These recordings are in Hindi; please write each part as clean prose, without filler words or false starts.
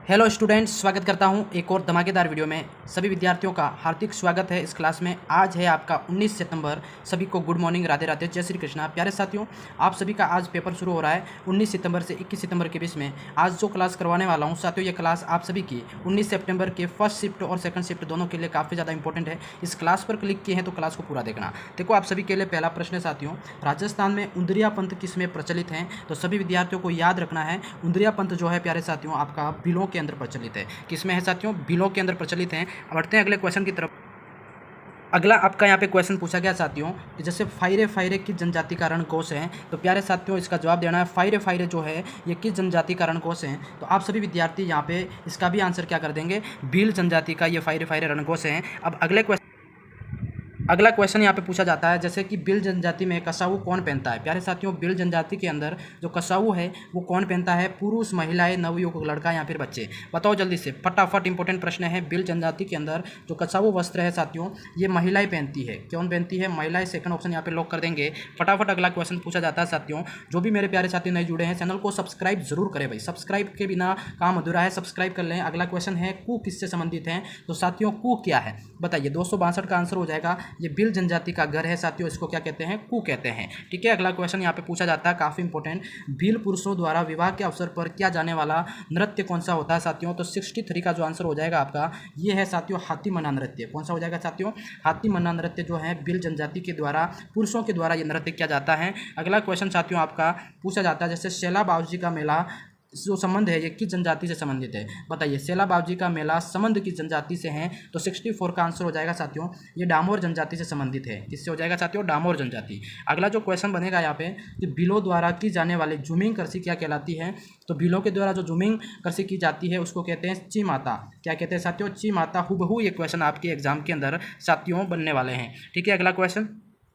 हेलो स्टूडेंट्स, स्वागत करता हूं एक और धमाकेदार वीडियो में। सभी विद्यार्थियों का हार्दिक स्वागत है इस क्लास में। आज है आपका 19 सितंबर। सभी को गुड मॉर्निंग, राधे राधे, जय श्री कृष्णा। प्यारे साथियों, आप सभी का आज पेपर शुरू हो रहा है 19 सितंबर से 21 सितंबर के बीच में। आज जो क्लास करवाने वाला हूं साथियों, ये क्लास आप सभी की 19 सितंबर के फर्स्ट शिफ्ट और सेकंड शिफ्ट दोनों के लिए काफ़ी ज़्यादा इंपॉर्टेंट है। इस क्लास पर क्लिक किए हैं तो क्लास को पूरा देखना। देखो, आप सभी के लिए पहला प्रश्न है साथियों, राजस्थान में उंदरिया पंथ किस में प्रचलित हैं? तो सभी विद्यार्थियों को याद रखना है, उंदरिया पंथ जो है प्यारे साथियों आपका बिलों के अंदर प्रचलित है। किसमें है साथियों? बिलों के अंदर प्रचलित हैं। बढ़ते हैं अगले क्वेश्चन की तरफ। अगला आपका यहाँ पे क्वेश्चन पूछा गया साथियों कि जैसे फायरे फायरे किस जनजाति का रणकोष है? तो प्यारे साथियों, इसका जवाब देना है फायरे फायरे जो है ये किस जनजाति का रणकोष है? तो आप सभी विद्यार्थी यहाँ पे इसका भी आंसर क्या कर देंगे? भील जनजाति का ये फायरे फायरे रणकोष है। अब अगला क्वेश्चन यहाँ पे पूछा जाता है, जैसे कि भील जनजाति में कसाऊ कौन पहनता है? प्यारे साथियों, भील जनजाति के अंदर जो कसाऊ है वो कौन पहनता है? पुरुष, महिलाएं, नवयुवक, लड़का या फिर बच्चे? बताओ जल्दी से, फटाफट। इंपॉर्टेंट प्रश्न है। भील जनजाति के अंदर जो कसाऊ वस्त्र है साथियों, ये महिलाएं पहनती है। कौन पहनती है? महिलाएं। सेकंड ऑप्शन यहाँ पे लॉक कर देंगे। फटाफट अगला क्वेश्चन पूछा जाता है साथियों। जो भी मेरे प्यारे साथी नहीं जुड़े हैं, चैनल को सब्सक्राइब जरूर करें भाई। सब्सक्राइब के बिना काम अधूरा है, सब्सक्राइब कर लें। अगला क्वेश्चन है, कू किससे संबंधित है? तो साथियों, कू क्या है बताइए। 262 का आंसर हो जाएगा। ये भील जनजाति का घर है साथियों, इसको क्या कहते हैं? कू कहते हैं। ठीक है, अगला क्वेश्चन यहाँ पे पूछा जाता है, काफी इंपॉर्टेंट। भील पुरुषों द्वारा विवाह के अवसर पर किया जाने वाला नृत्य कौन सा होता है साथियों? तो 63 का जो आंसर हो जाएगा आपका ये है साथियों, हाथी मन्ना नृत्य। कौन सा हो जाएगा साथियों? हाथी मन्ना नृत्य जो है भील जनजाति के द्वारा, पुरुषों के द्वारा ये नृत्य किया जाता है। अगला क्वेश्चन साथियों आपका पूछा जाता है, जैसे शैला बाबूजी का मेला जो संबंध है ये किस जनजाति से संबंधित है? बताइए। शैला बाबूजी का मेला संबंध किस जनजाति से है? तो 64 का आंसर हो जाएगा साथियों, ये डामोर जनजाति से संबंधित है। किससे हो जाएगा साथियों? डामोर जनजाति। अगला जो क्वेश्चन बनेगा यहाँ पे कि भीलों द्वारा की जाने वाली जूमिंग कृषि क्या कहलाती है? तो भीलों के द्वारा जो जूमिंग कृषि की जाती है उसको कहते हैं ची माता। क्या कहते हैं साथियों? ची माता। हुबहू ये क्वेश्चन आपके एग्जाम के अंदर साथियों बनने वाले हैं। ठीक है, अगला क्वेश्चन,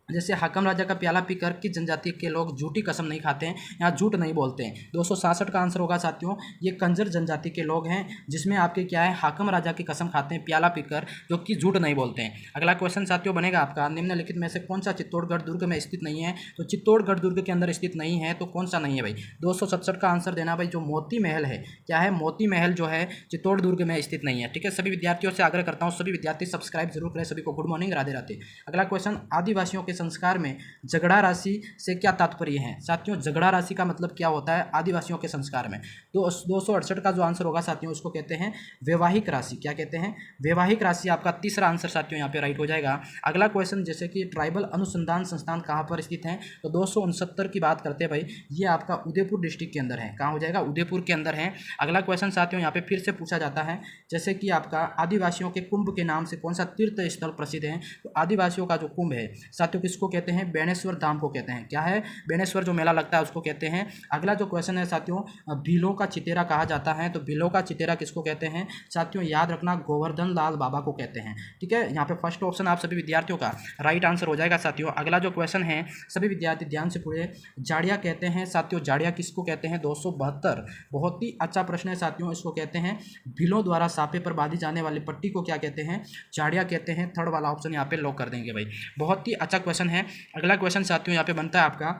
जैसे हाकम राजा का प्याला पीकर किस जनजाति के लोग झूठी कसम नहीं खाते हैं या झूठ नहीं बोलते हैं? 266 का आंसर होगा साथियों, ये कंजर जनजाति के लोग हैं, जिसमें आपके क्या है, हाकम राजा की कसम खाते हैं प्याला पीकर, जो कि झूठ नहीं बोलते हैं। अगला क्वेश्चन साथियों बनेगा आपका, निम्नलिखित में से कौन सा चित्तौड़गढ़ दुर्ग में स्थित नहीं है? तो चित्तौड़गढ़ दुर्ग के अंदर स्थित नहीं है, तो कौन सा नहीं है भाई? 267 का आंसर देना भाई, जो मोती महल है। क्या है? मोती महल जो है चित्तौड़ दुर्ग में स्थित नहीं है। ठीक है, सभी विद्यार्थियों से आग्रह करता हूँ, सभी विद्यार्थी सब्सक्राइब जरूर करें। सभी को गुड मॉर्निंग, राधे राधे। अगला क्वेश्चन, आदिवासियों के संस्कार में झगड़ा राशि से क्या तात्पर्य है? साथियों, झगड़ा राशि का मतलब क्या होता है आदिवासियों के संस्कार में? तो 268 का जो आंसर होगा साथियों, उसको कहते हैं वैवाहिक राशि। क्या कहते हैं? वैवाहिक राशि। आपका तीसरा आंसर साथियों यहाँ पे राइट हो जाएगा। अगला क्वेश्चन, जैसे कि ट्राइबल अनुसंधान संस्थान कहाँ पर स्थित है? तो 269 की बात करते हैं भाई, ये आपका उदयपुर डिस्ट्रिक्ट के अंदर है। कहाँ हो जाएगा? उदयपुर के अंदर है। अगला क्वेश्चन साथियों यहाँ पे फिर से पूछा जाता है, जैसे कि आपका आदिवासियों के कुंभ के नाम से कौन सा तीर्थ स्थल प्रसिद्ध है? तो आदिवासियों का जो कुंभ है साथियों, किसको कहते हैं? बेणेश्वर धाम को कहते हैं। क्या है? बेणेश्वर जो मेला लगता है उसको कहते हैं। अगला जो क्वेश्चन है साथियों, भीलों का चितेरा कहा जाता है, तो भीलों का चितेरा किसको कहते हैं साथियों? याद रखना, गोवर्धन लाल बाबा को कहते हैं। ठीक है, यहाँ पे फर्स्ट ऑप्शन आप सभी विद्यार्थियों का राइट आंसर हो जाएगा साथियों। अगला जो क्वेश्चन है, सभी विद्यार्थी ध्यान से पूछे, जाड़िया कहते हैं साथियों, जाड़िया किसको कहते हैं? 272। बहुत ही अच्छा प्रश्न है साथियों, इसको कहते हैं भीलों द्वारा सापे पर बांधी जाने वाली पट्टी को क्या कहते हैं? जाड़िया कहते हैं। थर्ड वाला ऑप्शन यहाँ पे लॉक कर देंगे भाई। बहुत ही अच्छा क्वेश्चन है। अगला क्वेश्चन साथियों यहाँ पे बनता है आपका,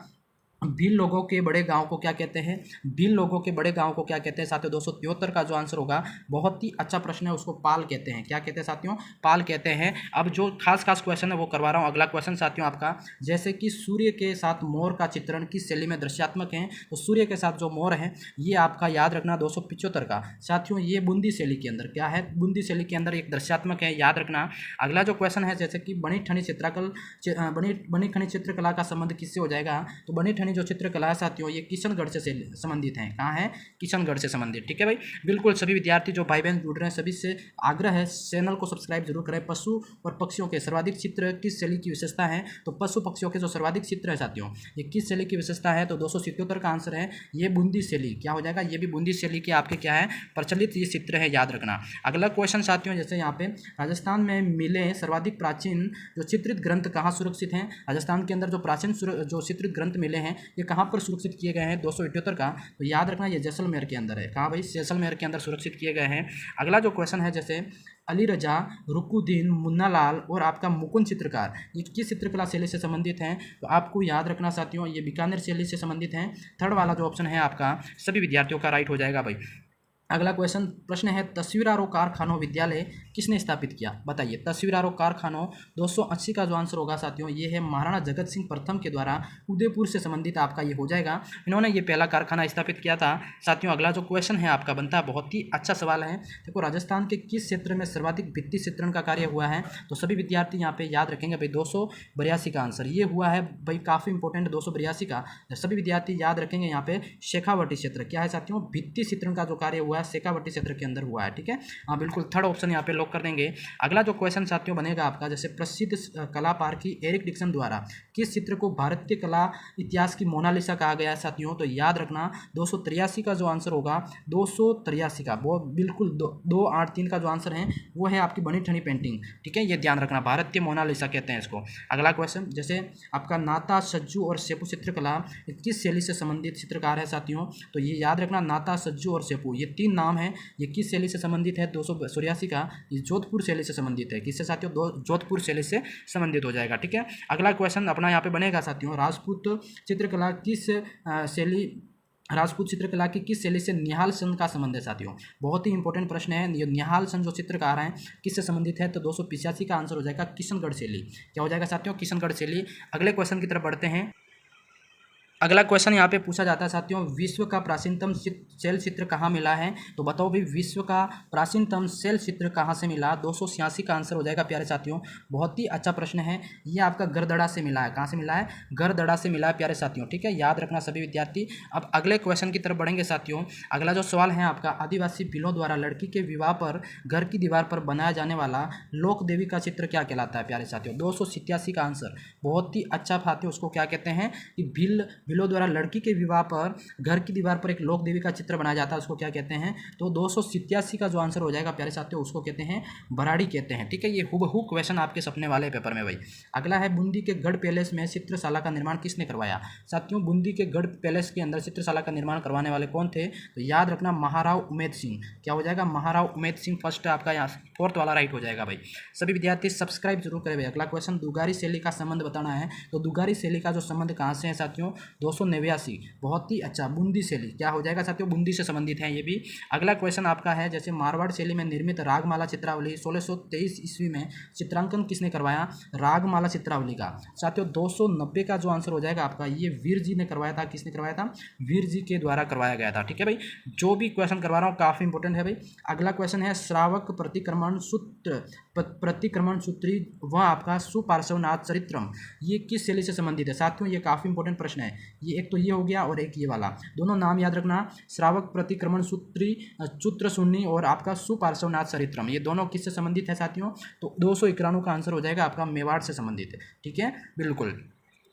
भील लोगों के बड़े गांव को क्या कहते हैं? भील लोगों के बड़े गांव को क्या कहते हैं साथियों? 273 का जो आंसर होगा, बहुत ही अच्छा प्रश्न है, उसको पाल कहते हैं। क्या कहते हैं साथियों? पाल कहते हैं। अब जो खास क्वेश्चन है वो करवा रहा हूँ। अगला क्वेश्चन साथियों आपका, जैसे कि सूर्य के साथ मोर का चित्रण किस शैली में दृश्यात्मक है? तो सूर्य के साथ जो मोर है ये आपका याद रखना 275 का साथियों, ये बूंदी शैली के अंदर क्या है? बूंदी शैली के अंदर एक दृश्यात्मक है, याद रखना। अगला जो क्वेश्चन है, जैसे कि बनी ठनी चित्रकला का संबंध किससे हो जाएगा? तो बनी ठनी जो चित्रकला है साथियों, ये किशनगढ़ से संबंधित है। कहाँ है? किशनगढ़ से संबंधित। ठीक है भाई, बिल्कुल सभी विद्यार्थी जो भाई बहन जुड़ रहे हैं सभी से आग्रह है, चैनल को सब्सक्राइब जरूर करें। पशु और पक्षियों के सर्वाधिक चित्र किस शैली की विशेषता है? तो पशु पक्षियों के जो सर्वाधिक चित्र है साथियों, ये किस शैली की विशेषता है? तो 277 का आंसर है ये बूंदी शैली। क्या हो जाएगा? ये भी बूंदी शैली के आपके क्या है? प्रचलित ये चित्र है, याद रखना। अगला क्वेश्चन साथियों, जैसे यहाँ पे राजस्थान में मिले सर्वाधिक प्राचीन जो चित्रित ग्रंथ कहाँ सुरक्षित हैं? राजस्थान के अंदर जो प्राचीन जो चित्रित ग्रंथ मिले हैं ये कहाँ पर सुरक्षित किए गए हैं? 278 का। तो याद रखना ये जैसलमेर के अंदर है। कहाँ भाई? जैसलमेर के अंदर सुरक्षित किए गए हैं। अगला जो क्वेश्चन है, जैसे अली रजा, रुकुद्दीन, मुन्ना लाल और आपका मुकुंद चित्रकार, ये किस चित्रकला शैली से संबंधित हैं? तो आपको याद रखना साथियों, ये बीकानेर शैली से संबंधित हैं। थर्ड वाला जो ऑप्शन है आपका सभी विद्यार्थियों का राइट हो जाएगा भाई। अगला क्वेश्चन प्रश्न है तस्वीरारो कारखानों विद्यालय किसने स्थापित किया? बताइए। तस्वीरारो कारखानों 280 का जो आंसर होगा साथियों ये है महाराणा जगत सिंह प्रथम के द्वारा उदयपुर से संबंधित आपका ये हो जाएगा। इन्होंने ये पहला कारखाना स्थापित किया था साथियों। अगला जो क्वेश्चन है आपका बनता है बहुत ही अच्छा सवाल है। देखो राजस्थान के किस क्षेत्र में सर्वाधिक भित्ति चित्रण का कार्य हुआ है? तो सभी विद्यार्थी यहाँ पे याद रखेंगे भाई 282 का आंसर ये हुआ है भाई, काफ़ी इंपॉर्टेंट 282 का सभी विद्यार्थी याद रखेंगे। यहाँ पे शेखावटी क्षेत्र क्या है साथियों? भित्ति चित्रण का जो कार्य हुआ है शेखावटी क्षेत्र के अंदर हुआ है। ठीक है, हाँ बिल्कुल, थर्ड ऑप्शन यहाँ पे लॉक कर देंगे। अगला जो क्वेश्चन साथियों बनेगा आपका, जैसे प्रसिद्ध कला पारखी एरिक डिक्सन द्वारा किस चित्र को भारतीय कला इतिहास की मोनालिसा कहा गया है साथियों? तो याद रखना 283 का जो आंसर होगा 283 का वो बिल्कुल 283 का जो आंसर है वो है आपकी बनी ठनी पेंटिंग। ठीक है, ये ध्यान रखना, भारतीय मोनालिसा कहते हैं इसको। अगला क्वेश्चन जैसे आपका नाता सज्जू और सेपू चित्रकला किस शैली से संबंधित चित्रकार है साथियों? तो ये याद रखना नाता सज्जू और सेपू ये तीन नाम है, ये किस शैली से संबंधित है? 283 का ये जोधपुर शैली से संबंधित है। किससे साथियों? जोधपुर शैली से संबंधित हो जाएगा। ठीक है, अगला क्वेश्चन अपना यहाँ पे बनेगा साथियों, राजपूत चित्रकला की किस शैली से निहाल सन का संबंध है साथियों? बहुत ही इंपॉर्टेंट प्रश्न है। ये निहाल सन जो चित्रकार हैं किससे संबंधित है? तो 285 का आंसर हो जाएगा किशनगढ़ शैली। क्या हो जाएगा साथियों? किशनगढ़ शैली। अगले क्वेश्चन की तरफ बढ़ते हैं। अगला क्वेश्चन यहाँ पे पूछा जाता है साथियों, विश्व का प्राचीनतम शैल चित्र कहाँ मिला है? तो बताओ भाई विश्व का प्राचीनतम शैल चित्र कहाँ से मिला? 286 का आंसर हो जाएगा प्यारे साथियों। बहुत ही अच्छा प्रश्न है, ये आपका गरदड़ा से मिला है। कहाँ से मिला है? गरदड़ा से मिला है प्यारे साथियों। ठीक है, याद रखना सभी विद्यार्थी। अब अगले क्वेश्चन की तरफ बढ़ेंगे साथियों। अगला जो सवाल है आपका, आदिवासी भीलों द्वारा लड़की के विवाह पर घर की दीवार पर बनाया जाने वाला लोक देवी का चित्र क्या कहलाता है प्यारे साथियों? 287 का आंसर। बहुत ही अच्छा साथियों, उसको क्या कहते हैं कि भीलों द्वारा लड़की के विवाह पर घर की दीवार पर एक लोक देवी का चित्र बनाया जाता है, उसको क्या कहते हैं? तो 287 का जो आंसर हो जाएगा प्यारे साथियों उसको कहते हैं बराड़ी कहते हैं। ठीक है, ये हुबहू क्वेश्चन आपके सपने वाले पेपर में भाई। अगला है बूंदी के गढ़ पैलेस में चित्रशाला का निर्माण किसने करवाया? साथियों बूंदी के गढ़ पैलेस के अंदर चित्रशाला का निर्माण करवाने वाले कौन थे? तो याद रखना महाराव उमेद सिंह। क्या हो जाएगा? महाराव उमेद सिंह फर्स्ट आपका यहाँ फोर्थ वाला राइट हो जाएगा भाई। सभी विद्यार्थी सब्सक्राइब जरूर करें भाई। अगला क्वेश्चन दुगारी शैली का संबंध बताना है। तो दुगारी शैली का जो संबंध कहाँ से है साथियों? 289। बहुत ही अच्छा, बूंदी शैली। क्या हो जाएगा साथियों? बूंदी से संबंधित है ये भी। अगला क्वेश्चन आपका है, जैसे मारवाड़ शैली में निर्मित रागमाला चित्रावली 1623 ईस्वी में चित्रांकन किसने करवाया? रागमाला चित्रावली का साथियों 290 का जो आंसर हो जाएगा आपका ये वीर जी ने करवाया था। किसने करवाया था? वीर जी के द्वारा करवाया गया था। ठीक है भाई, जो भी क्वेश्चन करवा रहा हूँ काफी इंपॉर्टेंट है भाई। अगला क्वेश्चन है श्रावक प्रतिक्रमण सूत्री वह आपका सुपार्श्वनाथ चरित्रम ये किस शैली से संबंधित है साथियों? ये काफी इंपॉर्टेंट प्रश्न है। ये एक तो ये हो गया और एक ये वाला, दोनों नाम याद रखना, श्रावक प्रतिक्रमण सूत्री चुत्र सुन्नी और आपका सुपार्श्वनाथ चरित्रम, ये दोनों किससे संबंधित है साथियों? तो 291 का आंसर हो जाएगा आपका मेवाड़ से संबंधित है। ठीक है, बिल्कुल।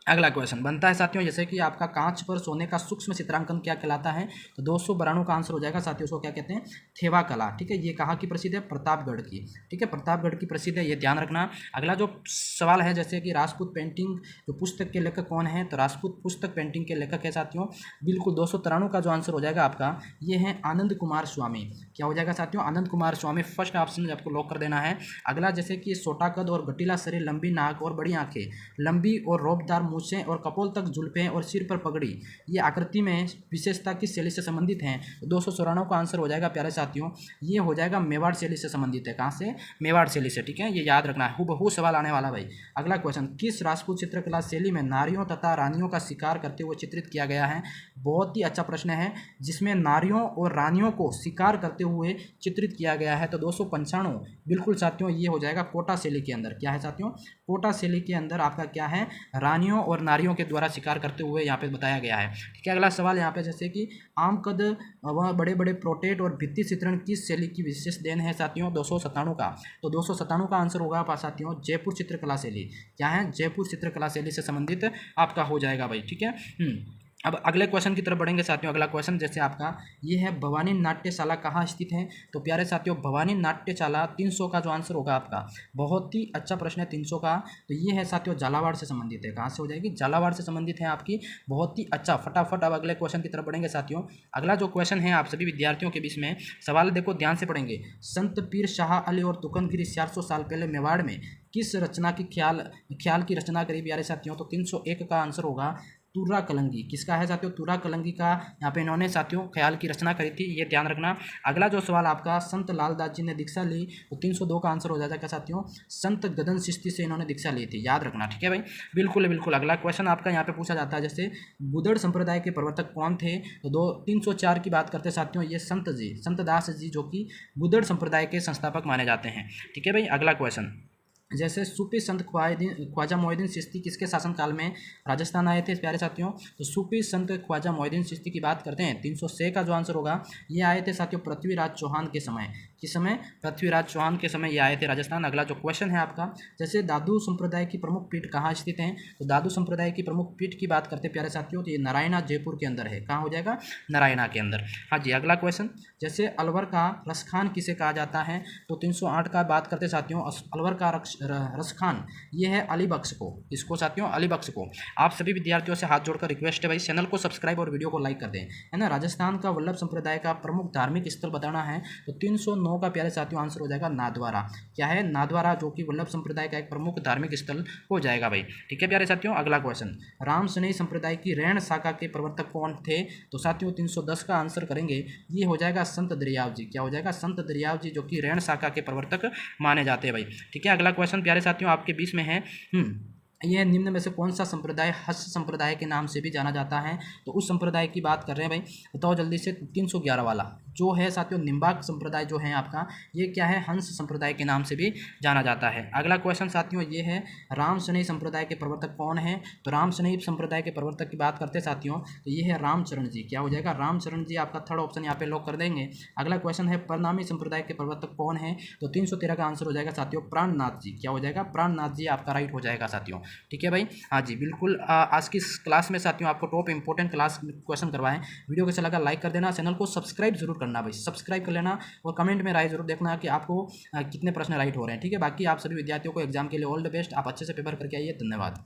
अगला क्वेश्चन बनता है साथियों, जैसे कि आपका कांच पर सोने का सूक्ष्म चित्रांकन क्या कहलाता है? तो 292 का आंसर हो जाएगा साथियों, उसको क्या कहते हैं? थेवा कला। ठीक है, ये कहाँ की प्रसिद्ध है? प्रतापगढ़ की। ठीक है, प्रतापगढ़ की प्रसिद्ध है, ये ध्यान रखना। अगला जो सवाल है, जैसे कि राजपूत पेंटिंग जो पुस्तक के लेखक कौन है? तो राजपूत पुस्तक पेंटिंग के लेखक है साथियों बिल्कुल 293 का जो आंसर हो जाएगा आपका ये है आनंद कुमार स्वामी। क्या हो जाएगा साथियों? आनंद कुमार स्वामी फर्स्ट ऑप्शन आपको लॉक कर देना है। अगला जैसे कि छोटा कद और गटीला शरीर, लंबी नाक और बड़ी आंखें, लंबी और रोबदार मूछें और कपोल तक जुल्फें और सिर पर पगड़ी, ये आकृति में विशेषता किस शैली से संबंधित हैं? 294 का आंसर हो जाएगा प्यारे साथियों, ये हो जाएगा मेवाड़ शैली से संबंधित है। कहाँ से? मेवाड़ शैली से। ठीक है, ये याद रखना है, हुबहू सवाल आने वाला भाई। अगला क्वेश्चन, किस राजपूत चित्रकला शैली में नारियों तथा रानियों का शिकार करते हुए चित्रित किया गया है? बहुत ही अच्छा प्रश्न है, जिसमें नारियों और रानियों को शिकार करते हुए चित्रित किया गया है। तो 295 बिल्कुल साथियों ये हो जाएगा कोटा शैली के अंदर। क्या है साथियों? कोटा शैली के अंदर आपका क्या है? रानियों और नारियों के द्वारा शिकार करते हुए यहाँ पे बताया गया है। ठीक है, अगला सवाल यहाँ पे जैसे कि आम कद व बड़े बड़े प्रोटेट और भित्ति चित्रण किस शैली की विशेष देन है साथियों? 297 का। तो 297 का आंसर होगा आपका साथियों जयपुर चित्रकला शैली। क्या है? जयपुर चित्रकला शैली से संबंधित आपका हो जाएगा भाई। ठीक है, अब अगले क्वेश्चन की तरफ बढ़ेंगे साथियों। अगला क्वेश्चन जैसे आपका ये है, भवानी नाट्यशाला कहाँ स्थित है? तो प्यारे साथियों भवानी नाट्यशाला 300 का जो आंसर होगा आपका, बहुत ही अच्छा प्रश्न है 300 का। तो ये है साथियों झालावाड़ से संबंधित है। कहाँ से हो जाएगी? झालावाड़ से संबंधित है आपकी। बहुत ही अच्छा, फटाफट अब अगले क्वेश्चन की तरफ बढ़ेंगे साथियों। अगला जो क्वेश्चन है आप सभी विद्यार्थियों के बीच में सवाल देखो ध्यान से पढ़ेंगे। संत पीर शाह अली और तुकनगिरी 400 साल पहले मेवाड़ में किस रचना की ख्याल की रचना करी प्यारे साथियों? तो 301 का आंसर होगा तुर्रा कलंगी। किसका है साथियों? तुर्रा कलंगी का यहाँ पे इन्होंने साथियों ख्याल की रचना करी थी, ये ध्यान रखना। अगला जो सवाल आपका, संत लालदास जी ने दीक्षा ली, तो 302 का आंसर हो जाता है क्या साथियों? संत गदन चिश्ती से इन्होंने दीक्षा ली थी, याद रखना, ठीक है भाई। बिल्कुल बिल्कुल। अगला क्वेश्चन आपका यहाँ पे पूछा जाता है, जैसे गुदड़ संप्रदाय के प्रवर्तक कौन थे? तो 304 की बात करते साथियों, ये संत जी, संत दास जी, जो कि गुदड़ संप्रदाय के संस्थापक माने जाते हैं, ठीक है भाई। अगला क्वेश्चन, जैसे सूफी संत ख्वाजा मोइनुद्दीन चिश्ती किसके शासनकाल में राजस्थान आए थे प्यारे साथियों? तो सूफी संत ख्वाजा मोइनुद्दीन चिश्ती की बात करते हैं, 306 का जो आंसर होगा, ये आए थे साथियों पृथ्वीराज चौहान के समय। किस समय? पृथ्वीराज चौहान के समय ये आए थे राजस्थान। अगला जो क्वेश्चन है आपका, जैसे दादू संप्रदाय की प्रमुख पीठ कहाँ स्थित है? तो दादू संप्रदाय की प्रमुख पीठ की बात करते हैं प्यारे साथियों, तो ये नारायणा जयपुर के अंदर है। कहाँ हो जाएगा? नारायणा के अंदर। हाँ जी। अगला क्वेश्चन, जैसे अलवर का रसखान किसे कहा जाता है? तो 308 का बात करते साथियों, अलवर का रसखान ये है अली बख्श को। इसको साथियों? अली बख्श को। आप सभी विद्यार्थियों से हाथ जोड़कर रिक्वेस्ट है भाई, चैनल को सब्सक्राइब और वीडियो को लाइक कर दें, है ना। राजस्थान का वल्लभ संप्रदाय का प्रमुख धार्मिक स्थल बताना है, तो 309 का प्यारे साथियों आंसर हो जाएगा नाथद्वारा। क्या है? नाथद्वारा, जो कि वल्लभ संप्रदाय का एक प्रमुख धार्मिक स्थल हो जाएगा भाई, ठीक है प्यारे साथियों। अगला क्वेश्चन, राम स्नेही संप्रदाय की रैण शाखा के प्रवर्तक कौन थे? तो साथियों 310 का आंसर करेंगे, ये हो जाएगा संत दरियाव जी। क्या हो जाएगा? संत दरियाव जी, जो कि रैण शाखा के प्रवर्तक माने जाते हैं भाई, ठीक है। अगला क्वेश्चन प्यारे साथियों आपके बीच में है, यह निम्न में से कौन सा संप्रदाय हस्त संप्रदाय के नाम से भी जाना जाता है? तो उस संप्रदाय की बात कर रहे हैं भाई, बताओ जल्दी से। 311 वाला जो है साथियों, निम्बाक संप्रदाय जो है आपका, ये क्या है? हंस संप्रदाय के नाम से भी जाना जाता है। अगला क्वेश्चन साथियों ये है, राम स्नेही संप्रदाय के प्रवर्तक कौन है? तो राम स्नेही संप्रदाय के प्रवर्तक की बात करते साथियों, तो ये है रामचरण जी। क्या हो जाएगा? रामचरण जी। आपका थर्ड ऑप्शन यहाँ पे लॉक कर देंगे। अगला क्वेश्चन है, प्रणामी संप्रदाय के प्रवर्तक कौन है? तो 313 का आंसर हो जाएगा साथियों प्राणनाथ जी। क्या हो जाएगा? प्राणनाथ जी आपका राइट हो जाएगा साथियों, ठीक है भाई। हाँ जी बिल्कुल। आज की क्लास में साथियों आपको टॉप इंपॉर्टेंट क्लास क्वेश्चन करवाएं। वीडियो कैसा लगा लाइक कर देना, चैनल को सब्सक्राइब जरूर करना भाई, सब्सक्राइब कर लेना, और कमेंट में राय जरूर देखना कि आपको कितने प्रश्न राइट हो रहे हैं, ठीक है। बाकी आप सभी विद्यार्थियों को एग्जाम के लिए ऑल द बेस्ट। आप अच्छे से पेपर करके आइए। धन्यवाद।